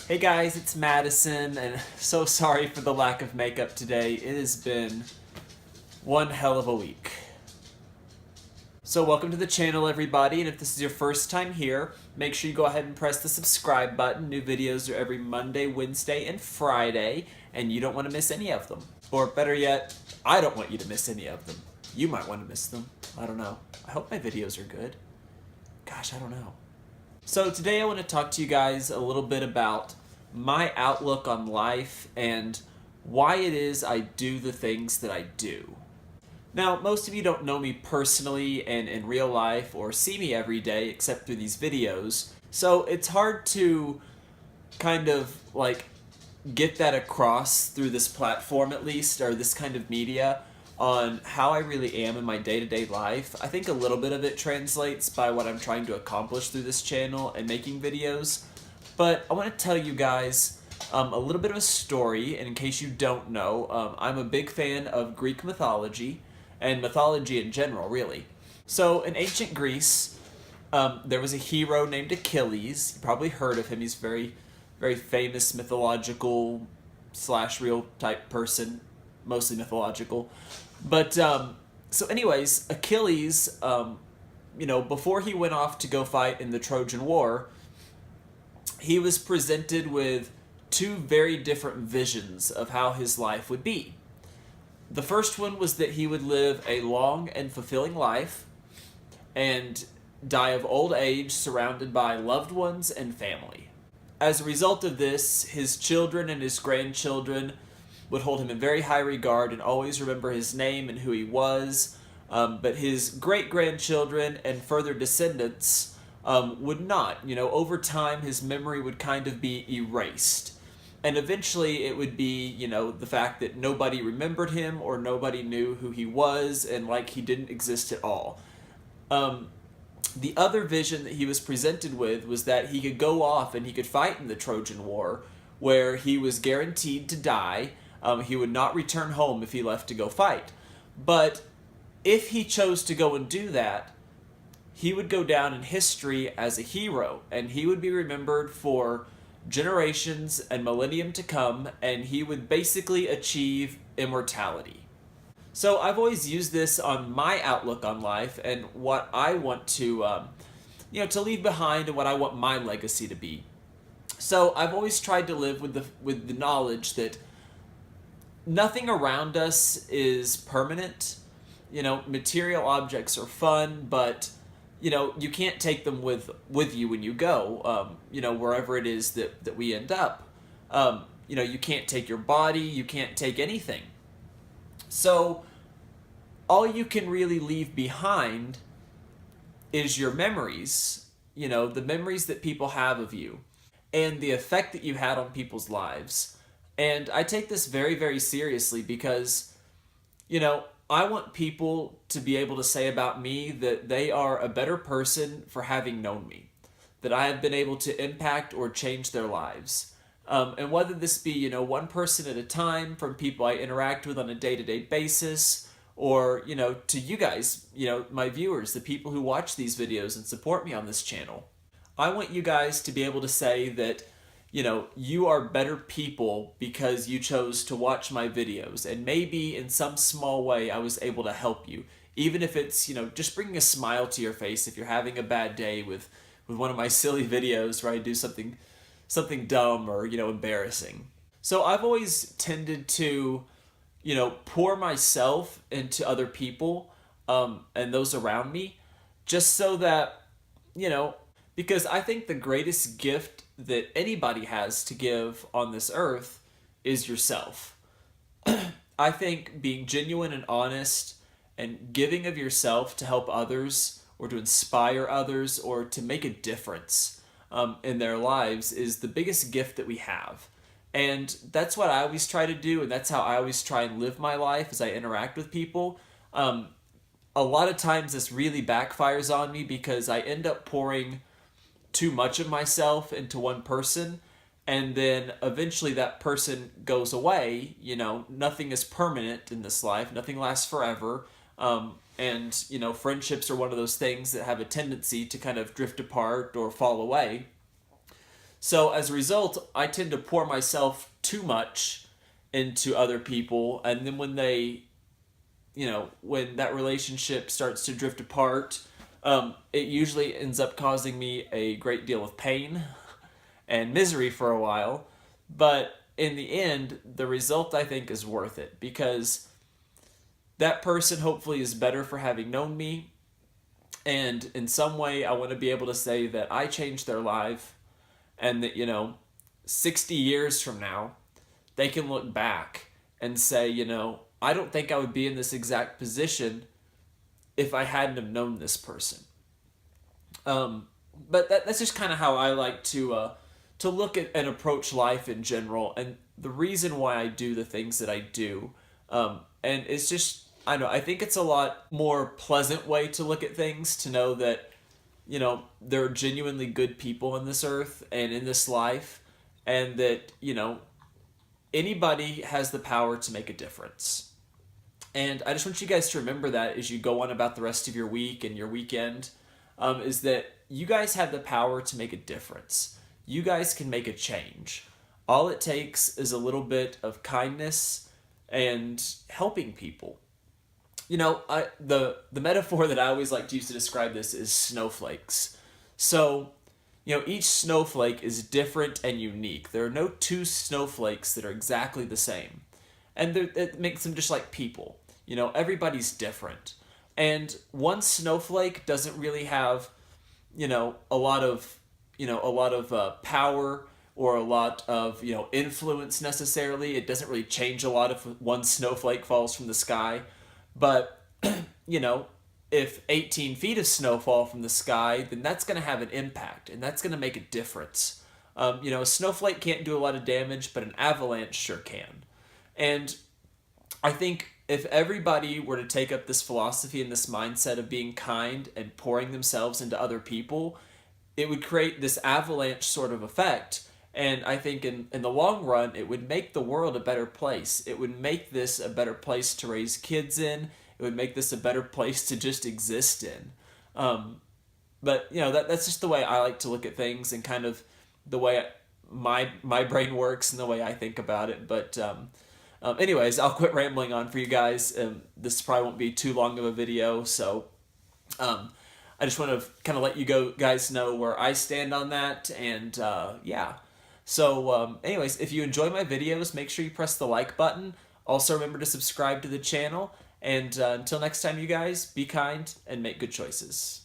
Hey guys, it's Madison, and so sorry for the lack of makeup today. It has been one hell of a week. So welcome to the channel, everybody, and if this is your first time here, make sure you go ahead and press the subscribe button. New videos are every Monday, Wednesday, and Friday, and you don't want to miss any of them. Or better yet, I don't want you to miss any of them. You might want to miss them. I don't know. I hope my videos are good. Gosh, I don't know. So today I want to talk to you guys a little bit about my outlook on life and why it is I do the things that I do. Now, most of you don't know me personally and in real life or see me every day except through these videos, so it's hard to kind of get that across through this platform at least, or this kind of media, on how I really am in my day-to-day life. I think a little bit of it translates by what I'm trying to accomplish through this channel and making videos, but I want to tell you guys a little bit of a story, and in case you don't know, I'm a big fan of Greek mythology, and mythology in general, really. So in ancient Greece, there was a hero named Achilles. You probably heard of him. He's very, very famous mythological / real type person, mostly mythological. But so anyways, Achilles, before he went off to go fight in the Trojan War, he was presented with two very different visions of how his life would be. The first one was that he would live a long and fulfilling life and die of old age surrounded by loved ones and family. As a result of this, his children and his grandchildren would hold him in very high regard and always remember his name and who he was, but his great-grandchildren and further descendants would not. Over time, his memory would kind of be erased. And eventually it would be, the fact that nobody remembered him or nobody knew who he was, and like he didn't exist at all. The other vision that he was presented with was that he could go off and he could fight in the Trojan War, where he was guaranteed to die. He would not return home if he left to go fight. But if he chose to go and do that, he would go down in history as a hero, and he would be remembered for generations and millennium to come, and he would basically achieve immortality. So I've always used this on my outlook on life and what I want to leave behind and what I want my legacy to be. So I've always tried to live with the knowledge that nothing around us is permanent. Material objects are fun, but you can't take them with you when you go, wherever it is that we end up. You can't take your body, you can't take anything. So all you can really leave behind is your memories, the memories that people have of you and the effect that you had on people's lives. And I take this very, very seriously because, I want people to be able to say about me that they are a better person for having known me, that I have been able to impact or change their lives. And whether this be, one person at a time from people I interact with on a day-to-day basis, or, to you guys, my viewers, the people who watch these videos and support me on this channel. I want you guys to be able to say that, you are better people because you chose to watch my videos, and maybe in some small way I was able to help you, even if it's, just bringing a smile to your face if you're having a bad day with one of my silly videos where I do something dumb or, embarrassing. So I've always tended to, pour myself into other people and those around me, just so that, because I think the greatest gift that anybody has to give on this earth is yourself. I think being genuine and honest and giving of yourself to help others or to inspire others or to make a difference in their lives is the biggest gift that we have. And that's what I always try to do, and that's how I always try and live my life as I interact with people. A lot of times this really backfires on me because I end up pouring too much of myself into one person, and then eventually that person goes away. Nothing is permanent in this life, nothing lasts forever, and friendships are one of those things that have a tendency to kind of drift apart or fall away. So as a result, I tend to pour myself too much into other people, and then when they, when that relationship starts to drift apart, it usually ends up causing me a great deal of pain and misery for a while. But in the end, the result I think is worth it, because that person hopefully is better for having known me. And in some way, I want to be able to say that I changed their life, and that, 60 years from now, they can look back and say, I don't think I would be in this exact position if I hadn't have known this person. But that's just kind of how I like to look at and approach life in general, and the reason why I do the things that I do. And it's just, I don't know, I think it's a lot more pleasant way to look at things, to know that, there are genuinely good people in this earth and in this life, and that, anybody has the power to make a difference. And I just want you guys to remember that as you go on about the rest of your week and your weekend, is that you guys have the power to make a difference. You guys can make a change. All it takes is a little bit of kindness and helping people. The metaphor that I always like to use to describe this is snowflakes. So, each snowflake is different and unique. There are no two snowflakes that are exactly the same. And it makes them just like people. Everybody's different. And one snowflake doesn't really have, a lot of, power or a lot of, influence necessarily. It doesn't really change a lot if one snowflake falls from the sky. But, if 18 feet of snow fall from the sky, then that's going to have an impact, and that's going to make a difference. A snowflake can't do a lot of damage, but an avalanche sure can. And I think if everybody were to take up this philosophy and this mindset of being kind and pouring themselves into other people, it would create this avalanche sort of effect. And I think in the long run, it would make the world a better place. It would make this a better place to raise kids in. It would make this a better place to just exist in. But, that's just the way I like to look at things, and kind of the way my brain works and the way I think about it. But anyways, I'll quit rambling on for you guys. This probably won't be too long of a video, so I just want to kind of let you guys know where I stand on that, and yeah. So anyways, if you enjoy my videos, make sure you press the like button. Also remember to subscribe to the channel, and until next time, you guys, be kind and make good choices.